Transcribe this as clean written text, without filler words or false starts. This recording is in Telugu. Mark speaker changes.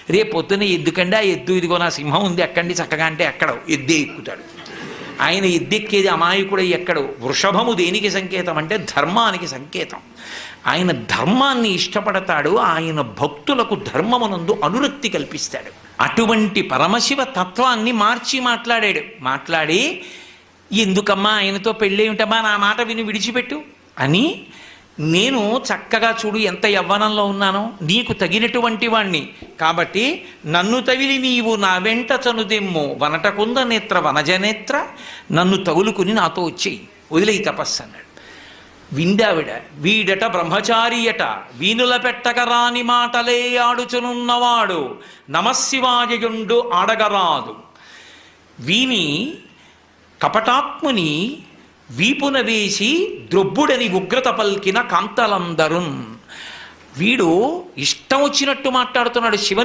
Speaker 1: రేపొద్దున ఎద్దుకండి ఆ ఎద్దు ఇదిగో నా సింహం ఉంది ఎక్కండి చక్కగా అంటే ఎక్కడో ఎద్దే ఎక్కుతాడు. ఆయన ఎద్దెక్కేది అమాయకుడు ఎక్కడు. వృషభము దేనికి సంకేతం అంటే ధర్మానికి సంకేతం. ఆయన ధర్మాన్ని ఇష్టపడతాడు. ఆయన భక్తులకు ధర్మమునందు అనురక్తి కల్పిస్తాడు. అటువంటి పరమశివ తత్వాన్ని మార్చి మాట్లాడి ఎందుకమ్మా ఆయనతో పెళ్ళేమిటమ్మా నా మాట విని విడిచిపెట్టు అని, నేను చక్కగా చూడు ఎంత యవ్వనంలో ఉన్నానో, నీకు తగినటువంటి వాణ్ణి కాబట్టి నన్ను తగిలి నీవు నా వెంట చనుదెమ్ము వనటకుంద నేత్ర వనజనేత్ర, నన్ను తగులుకుని నాతో వచ్చేయి, వదిలేయి తపస్సు అన్నాడు. విందావిడ, వీడట బ్రహ్మచారియట, వీనుల పెట్టగరాని మాటలే ఆడుచునున్నవాడు, నమశివాయయుండు ఆడగరాదు. వీని కపటాత్ముని వీపున వేసి ద్రొబ్బుడని ఉగ్రత పల్కిన కాంతలందరున్. వీడు ఇష్టం వచ్చినట్టు మాట్లాడుతున్నాడు. శివ